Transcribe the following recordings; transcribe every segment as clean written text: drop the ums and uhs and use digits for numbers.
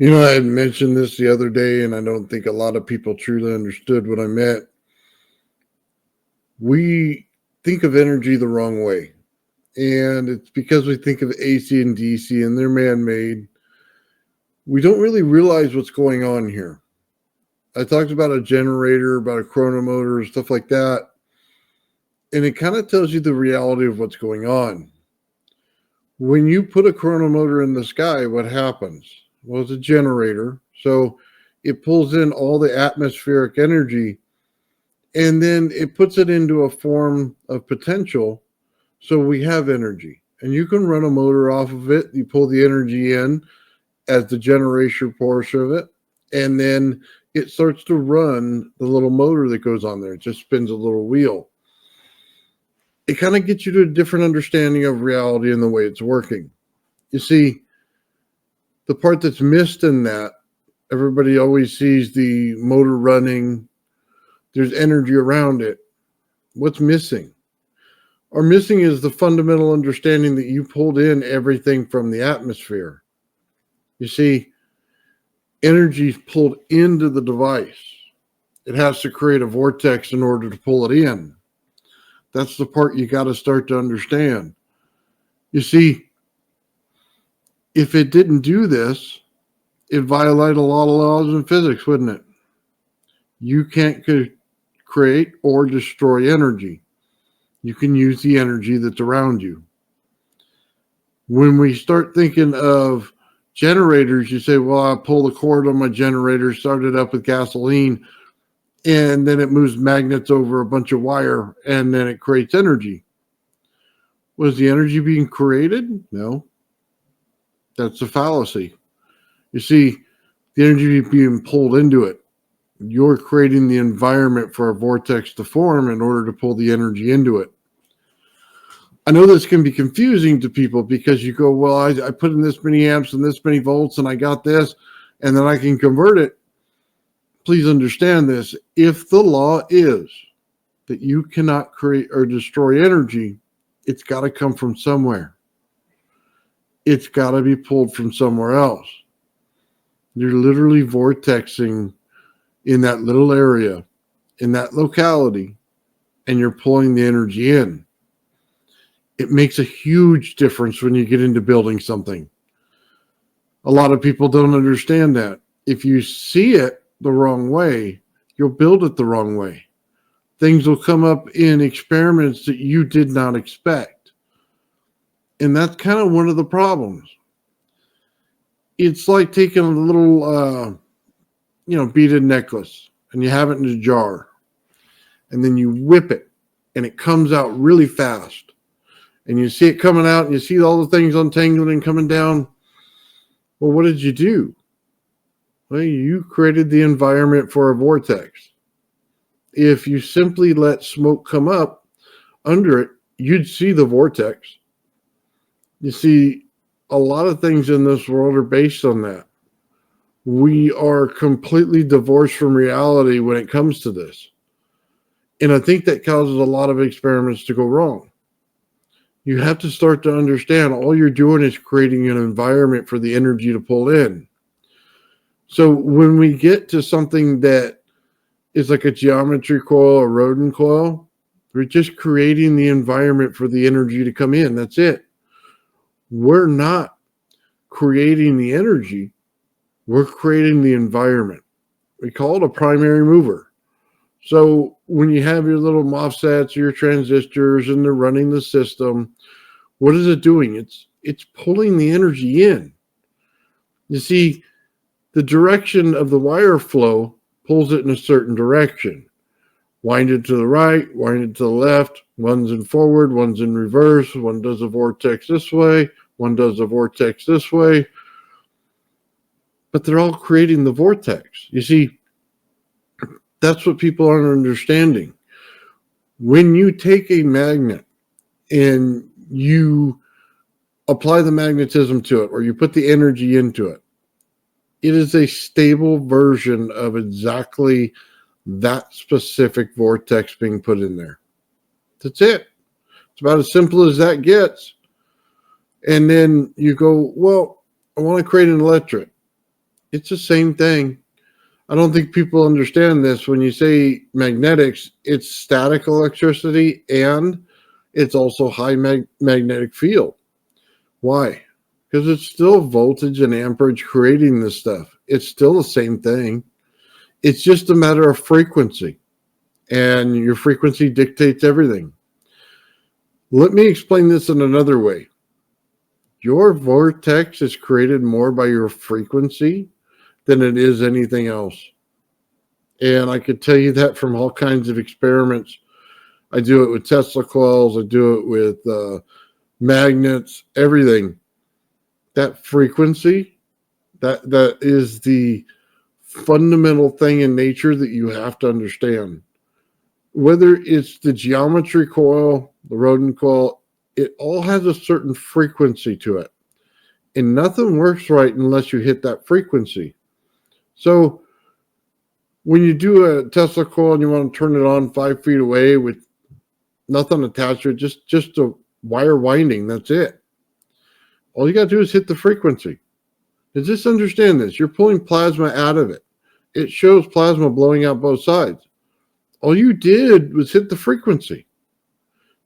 I had mentioned this the other day, and I don't think a lot of people truly understood what I meant. We think of energy the wrong way, and it's because we think of AC and DC and they're man made. We don't really realize what's going on here. I talked about a generator, about a chronomotor, stuff like that, and it kind of tells you the reality of what's going on. When you put a chronomotor in the sky, what happens? Well, it's a generator, so it pulls in all the atmospheric energy and then it puts it into a form of potential, so we have energy. And you can run a motor off of it. You pull the energy in as the generation portion of it, and then it starts to run the little motor that goes on there. It just spins a little wheel. It kind of gets you to a different understanding of reality and the way it's working. You see, the part that's missed in that, everybody always sees the motor running. There's energy around it. What's missing? Or missing is the fundamental understanding that you pulled in everything from the atmosphere. You see, energy is pulled into the device. It has to create a vortex in order to pull it in. That's the part you got to start to understand. You see, if it didn't do this, it'd violate a lot of laws in physics, wouldn't it? You can't create or destroy energy. You can use the energy that's around you. When we start thinking of generators, you say, well, I pull the cord on my generator, start it up with gasoline, and then it moves magnets over a bunch of wire, and then it creates energy. Was the energy being created? No. That's a fallacy. You see, the energy being pulled into it. You're creating the environment for a vortex to form in order to pull the energy into it. I know this can be confusing to people because you go, well, I put in this many amps and this many volts and I got this, and then I can convert it. Please understand this. If the law is that you cannot create or destroy energy, it's got to come from somewhere. It's got to be pulled from somewhere else. You're literally vortexing in that little area, in that locality, and you're pulling the energy in. It makes a huge difference when you get into building something. A lot of people don't understand that. If you see it the wrong way, you'll build it the wrong way. Things will come up in experiments that you did not expect. And that's kind of one of the problems. It's like taking a little, beaded necklace and you have it in a jar. And then you whip it and it comes out really fast. And you see it coming out and you see all the things untangling and coming down. Well, what did you do? Well, you created the environment for a vortex. If you simply let smoke come up under it, you'd see the vortex. You see, a lot of things in this world are based on that. We are completely divorced from reality when it comes to this. And I think that causes a lot of experiments to go wrong. You have to start to understand all you're doing is creating an environment for the energy to pull in. So when we get to something that is like a geometry coil or rodent coil, we're just creating the environment for the energy to come in. That's it. We're not creating the energy. We're creating the environment. We call it a primary mover. So when you have your little MOSFETs or your transistors and they're running the system, what is it doing? It's pulling the energy in. You see, the direction of the wire flow pulls it in a certain direction. Wind it to the right, wind it to the left. One's in forward, one's in reverse. One does a vortex this way, one does a vortex this way. But they're all creating the vortex. You see, that's what people aren't understanding. When you take a magnet and you apply the magnetism to it, or you put the energy into it, it is a stable version of exactly that specific vortex being put in there. That's it. It's about as simple as that gets. And then you go, well, I want to create an electret. It's the same thing. I don't think people understand this. When you say magnetics, it's static electricity and it's also high magnetic field. Why? Because it's still voltage and amperage creating this stuff. It's still the same thing. It's just a matter of frequency, and your frequency dictates everything. Let me explain this in another way. Your vortex is created more by your frequency than it is anything else. And I could tell you that from all kinds of experiments. I do it with Tesla coils. I do it with magnets, everything. That frequency, that is the fundamental thing in nature that you have to understand. Whether it's the geometry coil, the rodent coil, it all has a certain frequency to it. And nothing works right unless you hit that frequency. So when you do a Tesla coil and you want to turn it on 5 feet away with nothing attached to it, just a wire winding, that's it. All you got to do is hit the frequency. And just understand this. You're pulling plasma out of it. It shows plasma blowing out both sides. All you did was hit the frequency.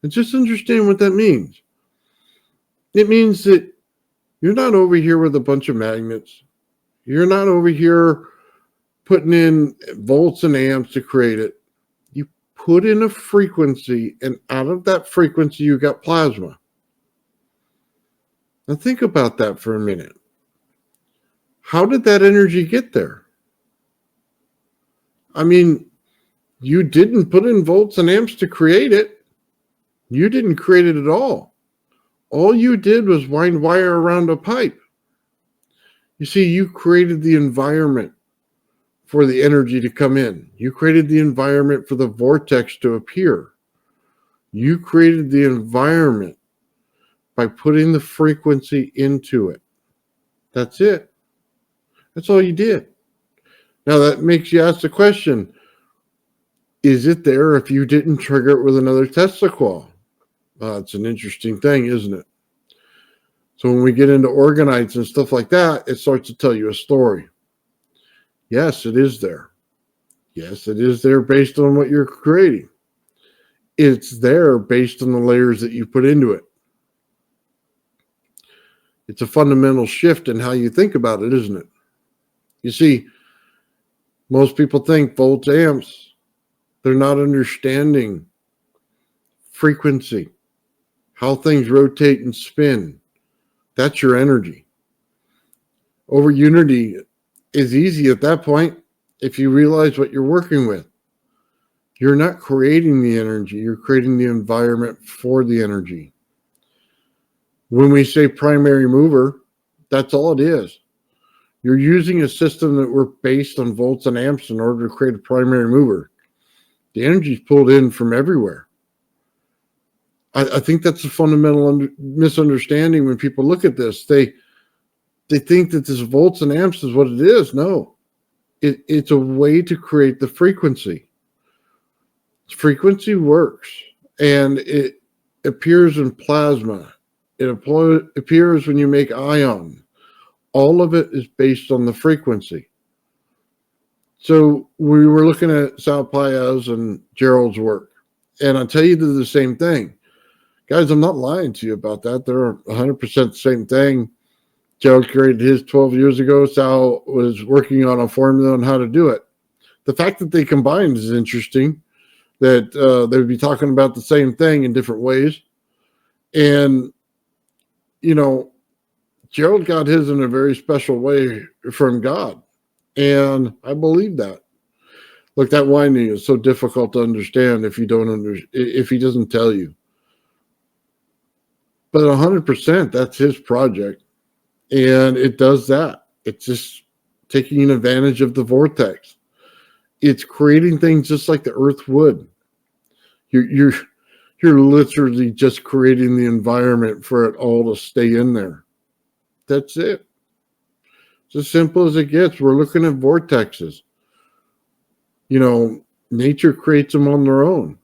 And just understand what that means. It means that you're not over here with a bunch of magnets. You're not over here putting in volts and amps to create it. You put in a frequency, and out of that frequency, you got plasma. Now think about that for a minute. How did that energy get there? I mean, you didn't put in volts and amps to create it. You didn't create it at all. All you did was wind wire around a pipe. You see, you created the environment for the energy to come in. You created the environment for the vortex to appear. You created the environment by putting the frequency into it. That's it. That's all you did. Now that makes you ask the question, is it there if you didn't trigger it with another Tesla coil? It's an interesting thing, isn't it? So when we get into organites and stuff like that, it starts to tell you a story. Yes, it is there. Yes, it is there based on what you're creating. It's there based on the layers that you put into it. It's a fundamental shift in how you think about it, isn't it? You see, most people think volts, amps. They're not understanding frequency, how things rotate and spin. That's your energy. Over unity is easy at that point if you realize what you're working with. You're not creating the energy. You're creating the environment for the energy. When we say primary mover, that's all it is. You're using a system that we're based on volts and amps in order to create a primary mover. The energy is pulled in from everywhere. I think that's a fundamental misunderstanding when people look at this. They think that this volts and amps is what it is. No, it's a way to create the frequency. Frequency works, and it appears in plasma. It appears when you make ion. All of it is based on the frequency. So we were looking at Sal Paez and Gerald's work, and I'll tell you they're the same thing. Guys, I'm not lying to you about that. They're 100% the same thing. Gerald created his 12 years ago. Sal was working on a formula on how to do it. The fact that they combined is interesting, that they would be talking about the same thing in different ways. And, you know, Gerald got his in a very special way from God. And I believe that. Look, that winding is so difficult to understand if you don't if he doesn't tell you. But 100%, that's his project. And it does that. It's just taking advantage of the vortex. It's creating things just like the earth would. You're literally just creating the environment for it all to stay in there. That's it. It's as simple as it gets. We're looking at vortexes. You know, nature creates them on their own.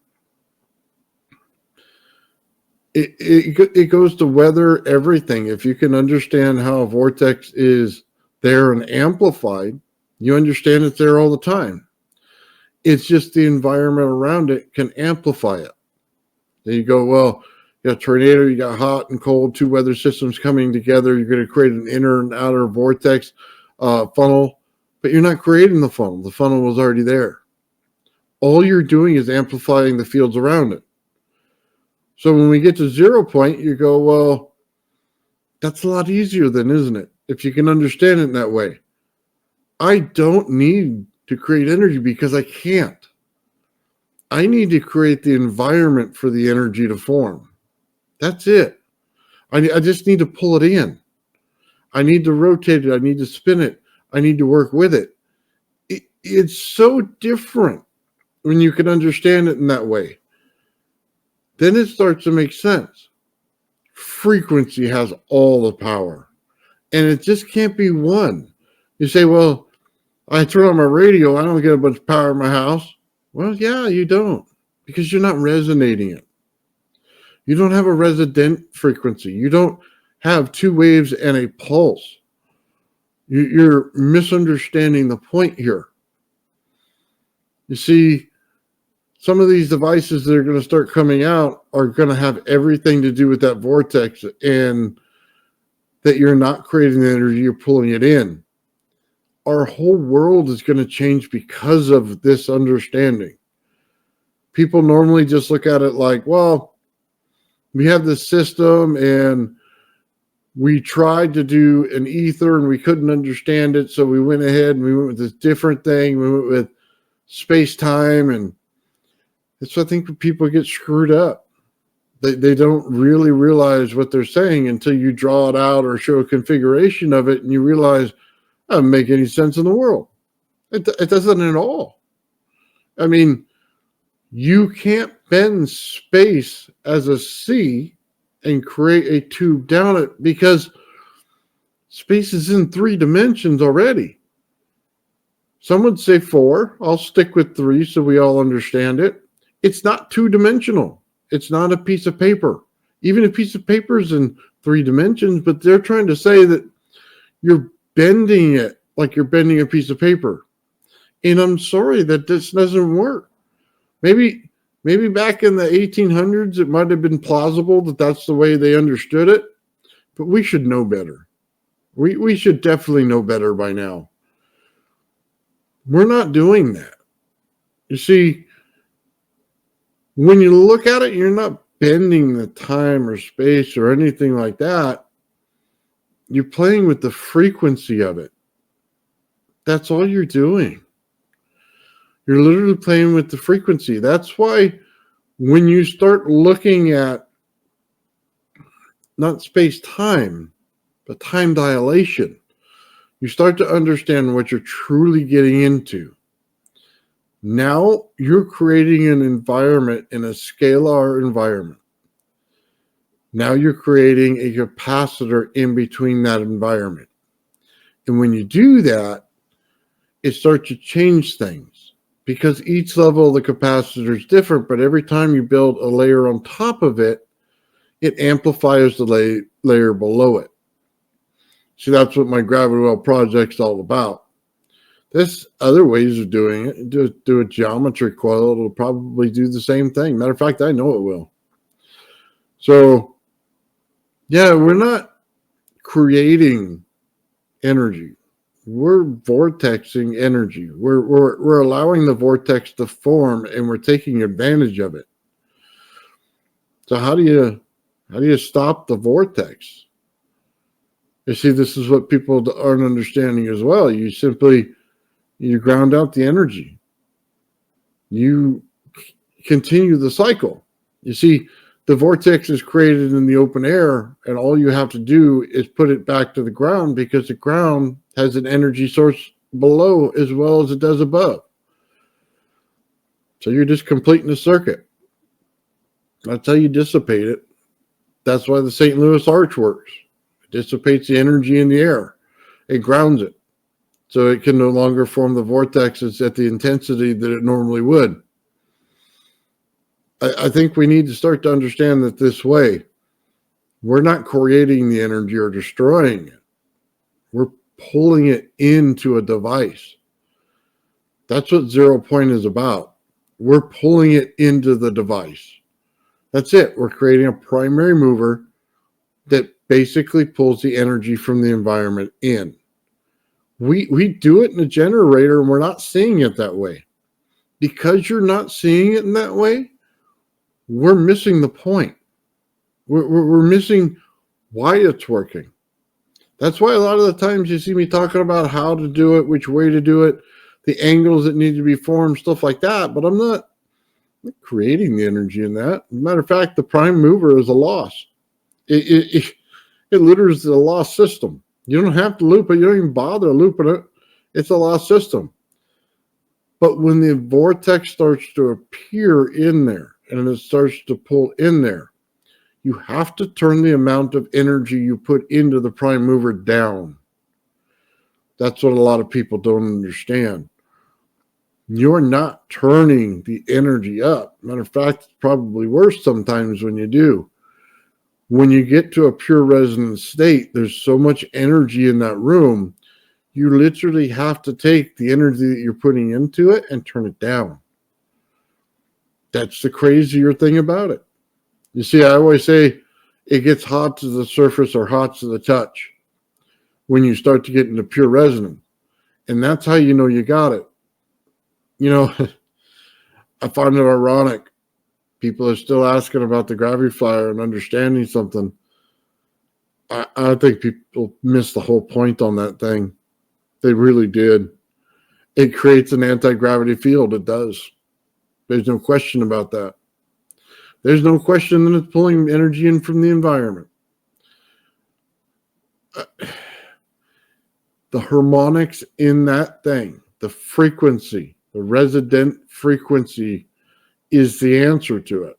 It goes to weather everything. If you can understand how a vortex is there and amplified, you understand it's there all the time. It's just the environment around it can amplify it. Then you go, well, you got tornado, you got hot and cold, two weather systems coming together. You're going to create an inner and outer vortex funnel, but you're not creating the funnel. The funnel was already there. All you're doing is amplifying the fields around it. So when we get to 0 point, you go, well, that's a lot easier then, isn't it? If you can understand it in that way. I don't need to create energy because I can't. I need to create the environment for the energy to form. That's it. I just need to pull it in. I need to rotate it. I need to spin it. I need to work with it. It's so different when you can understand it in that way. Then it starts to make sense. Frequency has all the power. And it just can't be one. You say, well, I turn on my radio, I don't get a bunch of power in my house. Well, yeah, you don't, because you're not resonating it. You don't have a resonant frequency. You don't have two waves and a pulse. You're misunderstanding the point here. You see, some of these devices that are going to start coming out are going to have everything to do with that vortex, and that you're not creating the energy, you're pulling it in. Our whole world is going to change because of this understanding. People normally just look at it like, well, we have this system and we tried to do an ether and we couldn't understand it. So we went ahead and we went with this different thing. We went with space-time, and that's what I think people get screwed up. They don't really realize what they're saying until you draw it out or show a configuration of it and you realize it doesn't make any sense in the world. It doesn't at all. I mean, you can't bend space as a C and create a tube down it because space is in 3 dimensions already. Some would say 4. I'll stick with 3 so we all understand it. It's not 2-dimensional. It's not a piece of paper. Even a piece of paper is in 3 dimensions, but they're trying to say that you're bending it like you're bending a piece of paper. And I'm sorry that this doesn't work. Maybe back in the 1800s, it might have been plausible that that's the way they understood it, but we should know better. We should definitely know better by now. We're not doing that. You see, when you look at it, you're not bending the time or space or anything like that. You're playing with the frequency of it. That's all you're doing. You're literally playing with the frequency. That's why when you start looking at not space-time, but time dilation, you start to understand what you're truly getting into. Now you're creating an environment in a scalar environment. Now you're creating a capacitor in between that environment. And when you do that, it starts to change things because each level of the capacitor is different, but every time you build a layer on top of it, it amplifies the layer below it. See, that's what my gravity well project's all about. There's other ways of doing it. Do a geometry coil. It'll probably do the same thing. Matter of fact, I know it will. So, yeah, we're not creating energy. We're vortexing energy. We're allowing the vortex to form, and we're taking advantage of it. So how do you stop the vortex? You see, this is what people aren't understanding as well. You ground out the energy. You continue the cycle. You see, the vortex is created in the open air, and all you have to do is put it back to the ground because the ground has an energy source below as well as it does above. So you're just completing the circuit. That's how you dissipate it. That's why the St. Louis Arch works. It dissipates the energy in the air. It grounds it. So it can no longer form the vortexes at the intensity that it normally would. I think we need to start to understand that this way, we're not creating the energy or destroying it. We're pulling it into a device. That's what 0 point is about. We're pulling it into the device. That's it. We're creating a primary mover that basically pulls the energy from the environment in. We do it in a generator, and we're not seeing it that way. Because you're not seeing it in that way, we're missing the point. We're missing why it's working. That's why a lot of the times you see me talking about how to do it, which way to do it, the angles that need to be formed, stuff like that. But I'm not creating the energy in that. As a matter of fact, the prime mover is a loss. It literally is a lost system. You don't have to loop it. You don't even bother looping it. It's a lost system. But when the vortex starts to appear in there and it starts to pull in there, you have to turn the amount of energy you put into the prime mover down. That's what a lot of people don't understand. You're not turning the energy up. Matter of fact, it's probably worse sometimes when you do. When you get to a pure resonant state, there's so much energy in that room, you literally have to take the energy that you're putting into it and turn it down. That's the crazier thing about it. You see, I always say it gets hot to the surface or hot to the touch when you start to get into pure resonance. And that's how you know you got it. You know, I find it ironic. People are still asking about the gravity flyer and understanding something. I think people miss the whole point on that thing. They really did. It creates an anti-gravity field. It does. There's no question about that. There's no question that it's pulling energy in from the environment. The harmonics in that thing, the frequency, the resident frequency is the answer to it.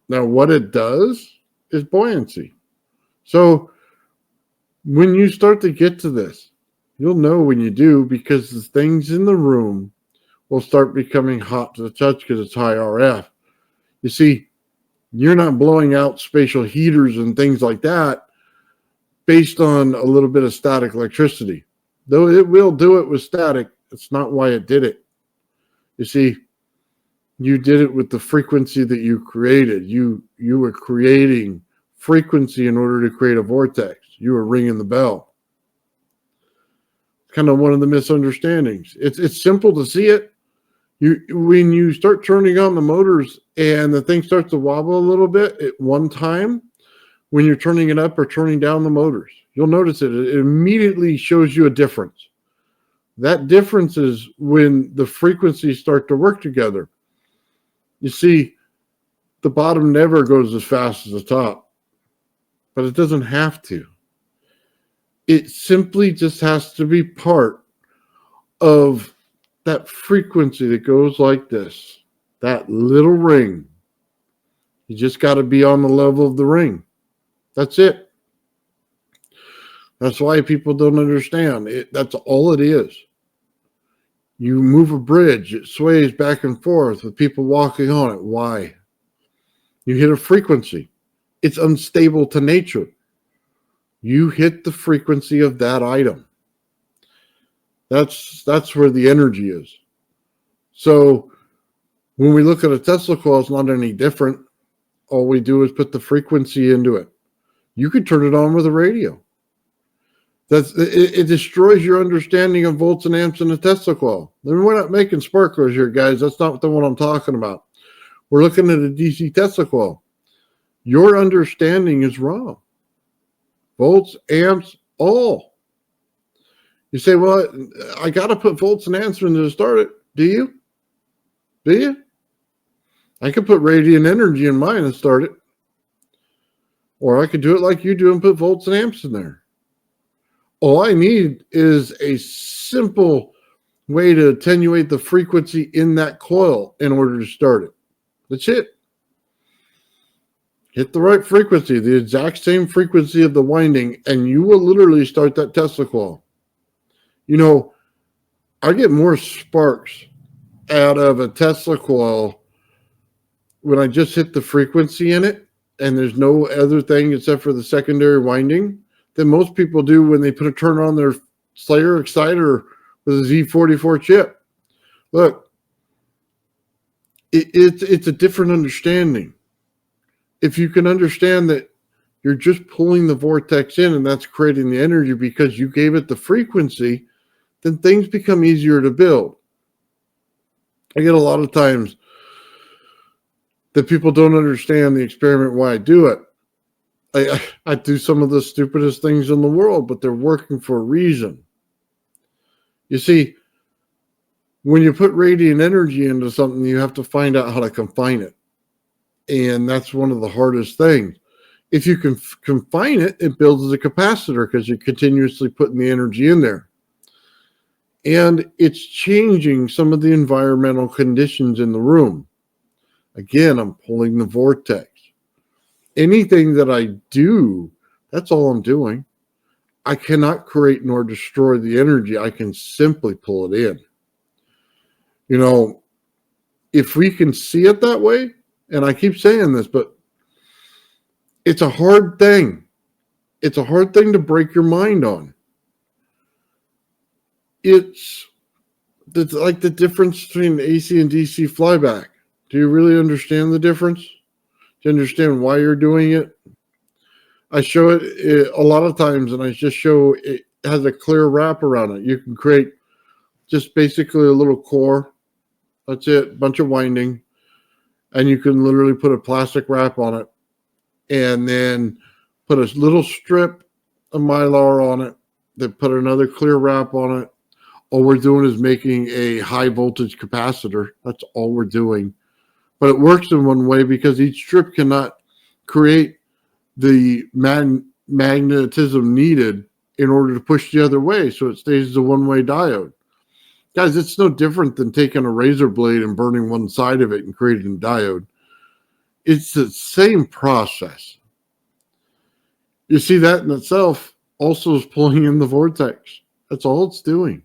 Now, what it does is buoyancy. So when you start to get to this, you'll know when you do, because the things in the room will start becoming hot to the touch because it's high RF. You see, you're not blowing out spatial heaters and things like that based on a little bit of static electricity. Though it will do it with static, it's not why it did it. You see, you did it with the frequency that you created. You were creating frequency in order to create a vortex. You were ringing the bell. Kind of one of the misunderstandings. It's simple to see it. When you start turning on the motors and the thing starts to wobble a little bit at one time, when you're turning it up or turning down the motors, you'll notice it. It immediately shows you a difference. That difference is when the frequencies start to work together. You see, the bottom never goes as fast as the top, but it doesn't have to. It simply just has to be part of that frequency that goes like this, that little ring. You just got to be on the level of the ring. That's it. That's why people don't understand. That's all it is. You move a bridge, it sways back and forth with people walking on it. Why? You hit a frequency. It's unstable to nature. You hit the frequency of that item. That's where the energy is. So when we look at a Tesla coil, it's not any different. All we do is put the frequency into it. You could turn it on with a radio. It destroys your understanding of volts and amps in a Tesla coil. We're not making sparklers here, guys. That's not the one I'm talking about. We're looking at a DC Tesla coil. Your understanding is wrong. Volts, amps, all. You say, well, I got to put volts and amps in to start it. Do you? Do you? I could put radiant energy in mine and start it. Or I could do it like you do and put volts and amps in there. All I need is a simple way to attenuate the frequency in that coil in order to start it. That's it. Hit the right frequency, the exact same frequency of the winding, and you will literally start that Tesla coil. You know, I get more sparks out of a Tesla coil when I just hit the frequency in it and there's no other thing except for the secondary winding than most people do when they turn on Slayer Exciter with a Z44 chip. Look, it's a different understanding. If you can understand that you're just pulling the vortex in and that's creating the energy because you gave it the frequency, then things become easier to build. I get a lot of times that people don't understand the experiment why I do it. I do some of the stupidest things in the world, but they're working for a reason. You see, when you put radiant energy into something, you have to find out how to confine it. And that's one of the hardest things. If you can confine it, it builds as a capacitor because you're continuously putting the energy in there. And it's changing some of the environmental conditions in the room. Again, I'm pulling the vortex. Anything that I do, that's all I'm doing. I cannot create nor destroy the energy. I can simply pull it in. You know, if we can see it that way, and I keep saying this, but it's a hard thing. It's a hard thing to break your mind on. It's like the difference between AC and DC flyback. Do you really understand the difference? Do you understand why you're doing it? I show it a lot of times, and I just show it has a clear wrap around it. You can create just basically a little core. That's it, bunch of winding. And you can literally put a plastic wrap on it and then put a little strip of Mylar on it, then put another clear wrap on it. All we're doing is making a high voltage capacitor. That's all we're doing. But it works in one way because each strip cannot create the magnetism needed in order to push the other way, so it stays as a one-way diode. Guys, it's no different than taking a razor blade and burning one side of it and creating a diode. It's the same process. You see, that in itself also is pulling in the vortex. That's all it's doing.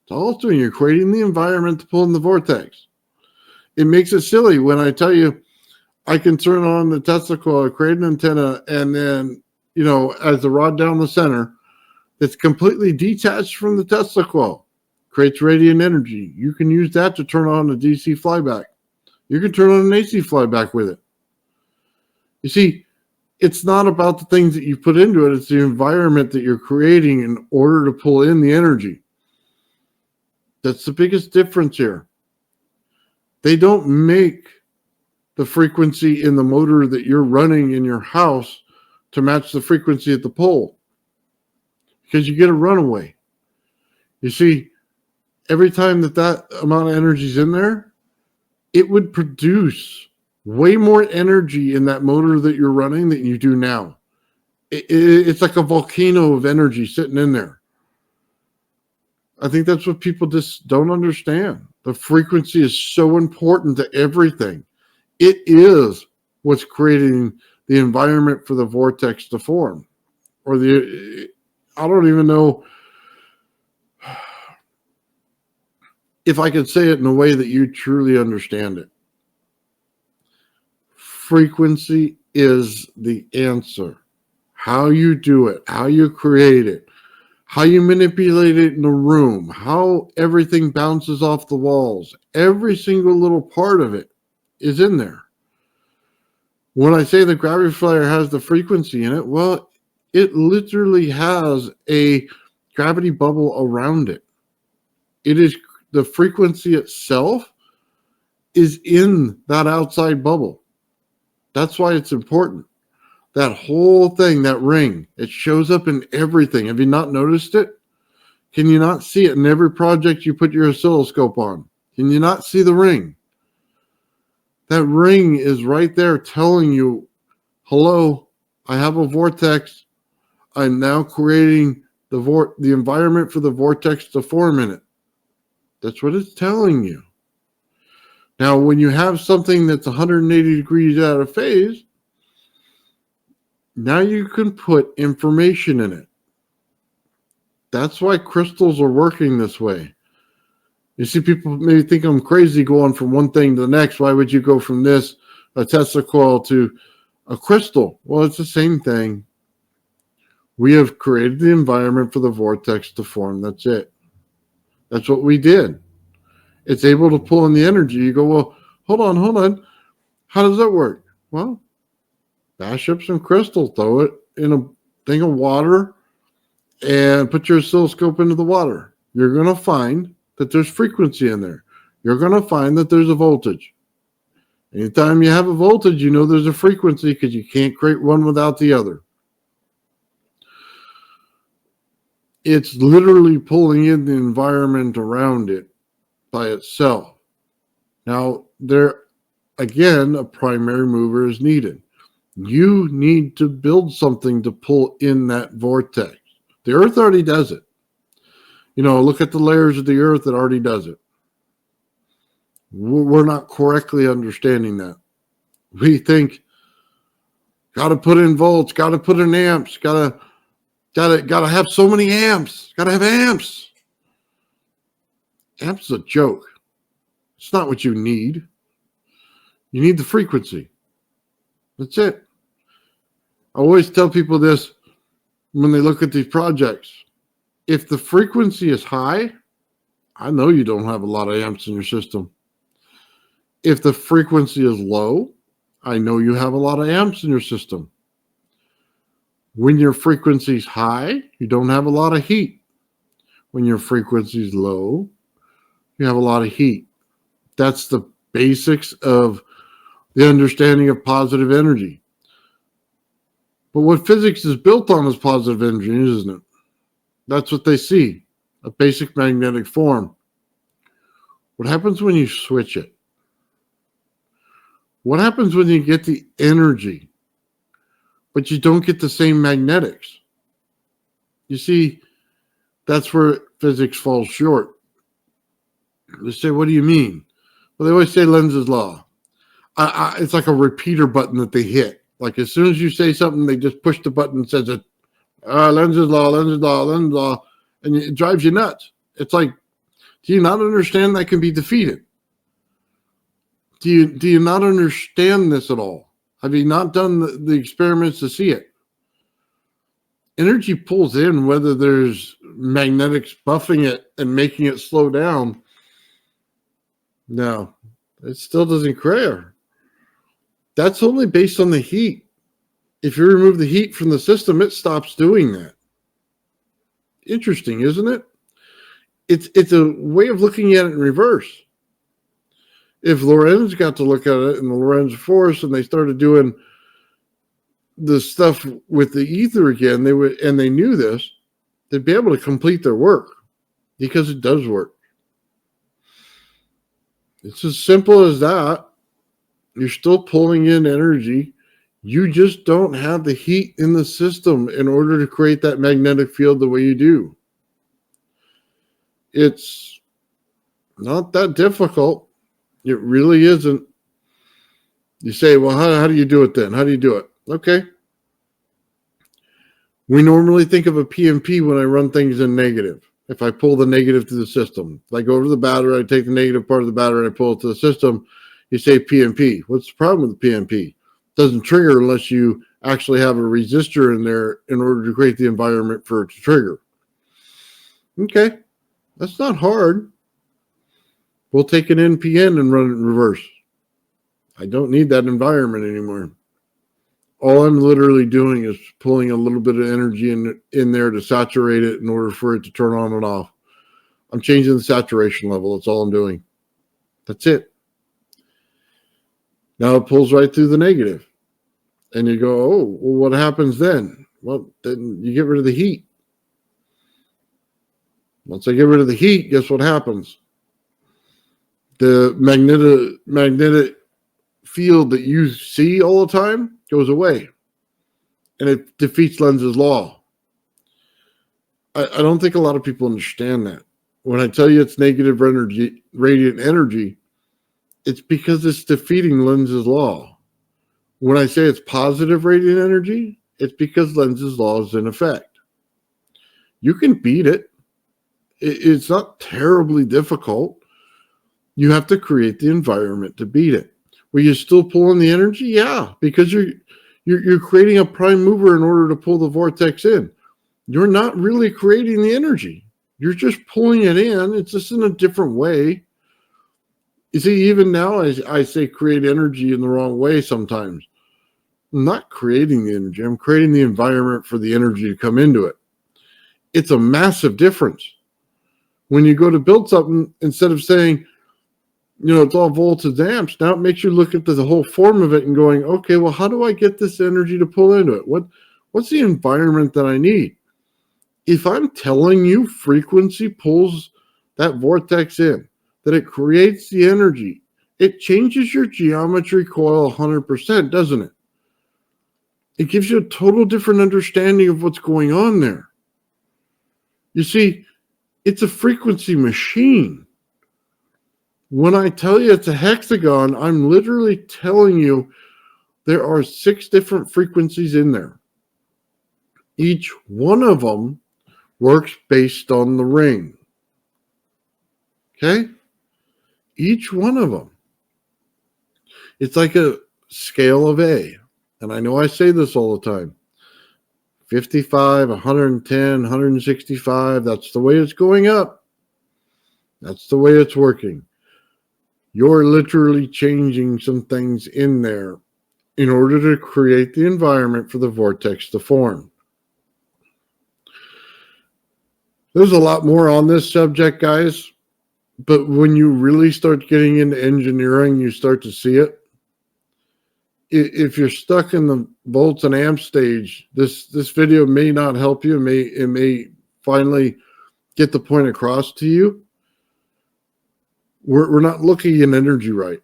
That's all it's doing. You're creating the environment to pull in the vortex. It makes it silly when I tell you I can turn on the Tesla coil, create an antenna, and then, you know, as the rod down the center, it's completely detached from the Tesla coil, creates radiant energy. You can use that to turn on a DC flyback. You can turn on an AC flyback with it. You see, it's not about the things that you put into it. It's the environment that you're creating in order to pull in the energy. That's the biggest difference here. They don't make the frequency in the motor that you're running in your house to match the frequency at the pole, because you get a runaway. You see, every time that amount of energy is in there, it would produce way more energy in that motor that you're running than you do now. It's like a volcano of energy sitting in there. I think that's what people just don't understand. The frequency is so important to everything. It is what's creating the environment for the vortex to form. I don't even know if I can say it in a way that you truly understand it. Frequency is the answer. How you do it, how you create it, how you manipulate it in the room, how everything bounces off the walls. Every single little part of it is in there. When I say the gravity flyer has the frequency in it, well, it literally has a gravity bubble around it. It is the frequency itself is in that outside bubble. That's why it's important. That whole thing, that ring, it shows up in everything. Have you not noticed it? Can you not see it in every project you put your oscilloscope on? Can you not see the ring? That ring is right there telling you, hello, I have a vortex. I'm now creating the environment for the vortex to form in it. That's what it's telling you. Now, when you have something that's 180 degrees out of phase, now you can put information in it. That's why crystals are working this way. You see, people maybe think I'm crazy going from one thing to the next. Why would you go from this, a Tesla coil, to a crystal? Well, it's the same thing. We have created the environment for the vortex to form. That's it. That's what we did. It's able to pull in the energy. You go, well, hold on. How does that work? Well, bash up some crystal, throw it in a thing of water, and put your oscilloscope into the water. You're going to find that there's frequency in there. You're going to find that there's a voltage. Anytime you have a voltage, you know there's a frequency because you can't create one without the other. It's literally pulling in the environment around it by itself. Now, there, again, a primary mover is needed. You need to build something to pull in that vortex. The Earth already does it. Look at the layers of the Earth that already does it. We're not correctly understanding that. We think, got to put in volts, got to put in amps, got to have so many amps, got to have amps. Amps is a joke. It's not what you need. You need the frequency. That's it. I always tell people this when they look at these projects. If the frequency is high, I know you don't have a lot of amps in your system. If the frequency is low, I know you have a lot of amps in your system. When your frequency is high, you don't have a lot of heat. When your frequency is low, you have a lot of heat. That's the basics of the understanding of positive energy. But what physics is built on is positive energy, isn't it? That's what they see, a basic magnetic form. What happens when you switch it? What happens when you get the energy, but you don't get the same magnetics? You see, that's where physics falls short. They say, what do you mean? Well, they always say Lenz's law. It's like a repeater button that they hit. Like as soon as you say something, they just push the button and says it. Lenz's law, and it drives you nuts. It's like, do you not understand that can be defeated? Do you not understand this at all? Have you not done the experiments to see it? Energy pulls in whether there's magnetics buffing it and making it slow down. No, it still doesn't care. That's only based on the heat. If you remove the heat from the system, it stops doing that. Interesting, isn't it? It's a way of looking at it in reverse. If Lorenz got to look at it in the Lorenz force and they started doing the stuff with the ether again, they knew this, they'd be able to complete their work because it does work. It's as simple as that. You're still pulling in energy. You just don't have the heat in the system in order to create that magnetic field the way you do. It's not that difficult. It really isn't. You say, well, how do you do it then? How do you do it? Okay. We normally think of a PMP when I run things in negative. If I pull the negative to the system, if I go over the battery, I take the negative part of the battery and I pull it to the system, you say PMP. What's the problem with the PMP? It doesn't trigger unless you actually have a resistor in there in order to create the environment for it to trigger. Okay. That's not hard. We'll take an NPN and run it in reverse. I don't need that environment anymore. All I'm literally doing is pulling a little bit of energy in there to saturate it in order for it to turn on and off. I'm changing the saturation level. That's all I'm doing. That's it. Now it pulls right through the negative. And you go, oh, well, what happens then? Well, then you get rid of the heat. Once I get rid of the heat, guess what happens? The magnetic field that you see all the time goes away. And it defeats Lenz's law. I don't think a lot of people understand that. When I tell you it's negative energy, radiant energy, it's because it's defeating Lenz's law. When I say it's positive radiant energy, it's because Lenz's law is in effect. You can beat it. It's not terribly difficult. You have to create the environment to beat it. Will you still pull in the energy? Yeah, because you're creating a prime mover in order to pull the vortex in. you're not really creating the energy. You're just pulling it in. It's just in a different way. You see, even now, I say create energy in the wrong way sometimes. I'm not creating the energy. I'm creating the environment for the energy to come into it. It's a massive difference. When you go to build something, instead of saying, it's all volts and amps, now it makes you look at the whole form of it and going, okay, well, how do I get this energy to pull into it? What's the environment that I need? If I'm telling you frequency pulls that vortex in, that it creates the energy, it changes your geometry coil 100%, doesn't it? It gives you a total different understanding of what's going on there. You see, it's a frequency machine. When I tell you it's a hexagon, I'm literally telling you there are 6 different frequencies in there. Each one of them works based on the ring. Okay? Each one of them. It's like a scale of A. And I know I say this all the time. 55, 110, 165. That's the way it's going up. That's the way it's working. You're literally changing some things in there in order to create the environment for the vortex to form. There's a lot more on this subject, guys. But when you really start getting into engineering, you start to see it. If you're stuck in the volts and amps stage, this video may not help you. It may finally get the point across to you. We're not looking at energy right.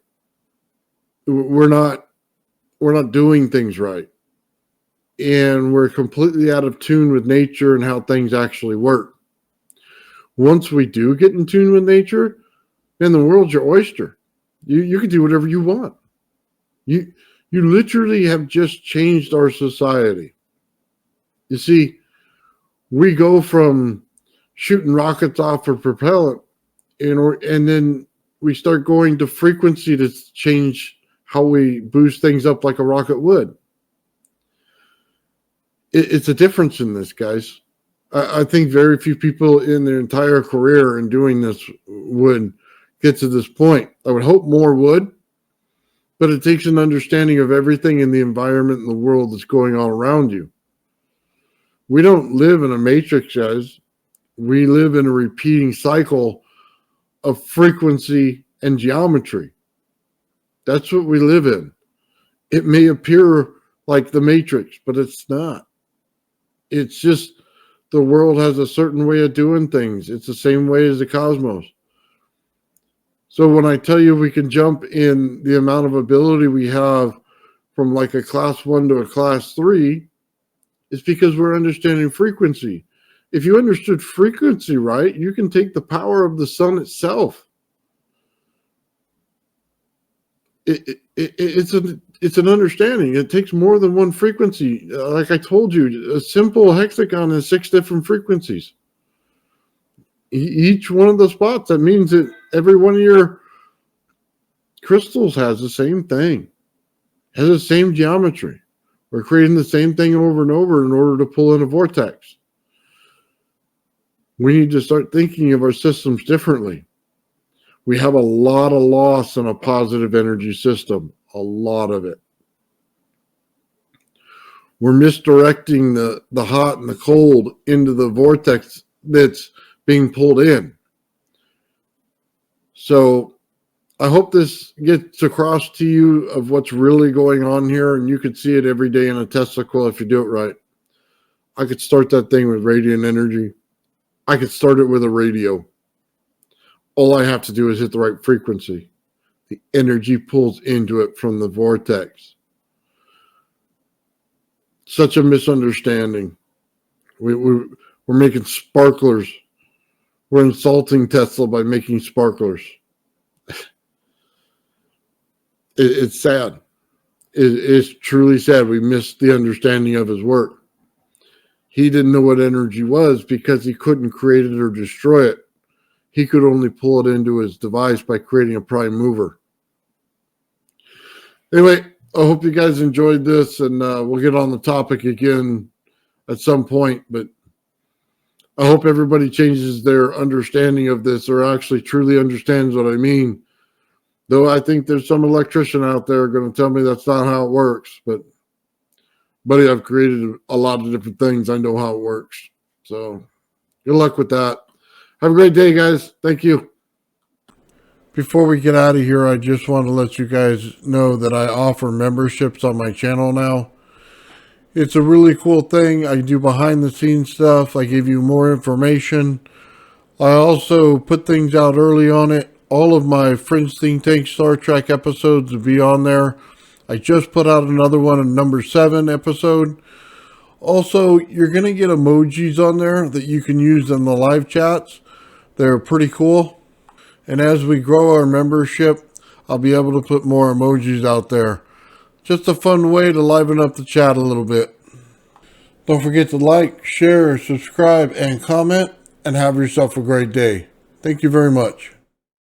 We're not doing things right. And we're completely out of tune with nature and how things actually work. Once we do get in tune with nature, then the world's your oyster. You can do whatever you want. You literally have just changed our society. You see, we go from shooting rockets off for propellant, and then we start going to frequency to change how we boost things up like a rocket would. It's a difference in this, guys. I think very few people in their entire career in doing this would get to this point. I would hope more would, but it takes an understanding of everything in the environment and the world that's going on around you. We don't live in a matrix, guys. We live in a repeating cycle of frequency and geometry. That's what we live in. It may appear like the matrix, but it's not. It's just the world has a certain way of doing things. It's the same way as the cosmos. So when I tell you we can jump in the amount of ability we have from like a class 1 to a class 3, it's because we're understanding frequency. If you understood frequency right, you can take the power of the sun itself. It's an understanding. It takes more than one frequency. Like I told you, a simple hexagon has 6 different frequencies. Each one of the spots, that means that every one of your crystals has the same thing, has the same geometry. We're creating the same thing over and over in order to pull in a vortex. We need to start thinking of our systems differently. We have a lot of loss in a positive energy system, a lot of it. We're misdirecting the hot and the cold into the vortex that's being pulled in. So I hope this gets across to you of what's really going on here, and you could see it every day in a Tesla coil if you do it right. I could start that thing with radiant energy. I could start it with a radio. All I have to do is hit the right frequency. The energy pulls into it from the vortex. Such a misunderstanding. We're making sparklers. We're insulting Tesla by making sparklers. It's sad. It's truly sad. We missed the understanding of his work. He didn't know what energy was because he couldn't create it or destroy it. He could only pull it into his device by creating a prime mover. Anyway, I hope you guys enjoyed this, and we'll get on the topic again at some point. But I hope everybody changes their understanding of this or actually truly understands what I mean. Though I think there's some electrician out there going to tell me that's not how it works. But, buddy, I've created a lot of different things. I know how it works. So good luck with that. Have a great day, guys. Thank you. Before we get out of here, I just want to let you guys know that I offer memberships on my channel now. It's a really cool thing. I do behind the scenes stuff. I give you more information. I also put things out early on it. All of my Fringe Think Tank Star Trek episodes will be on there. I just put out another one, a number 7 episode. Also, you're going to get emojis on there that you can use in the live chats. They're pretty cool. And as we grow our membership, I'll be able to put more emojis out there. Just a fun way to liven up the chat a little bit. Don't forget to like, share, subscribe, and comment, and have yourself a great day. Thank you very much.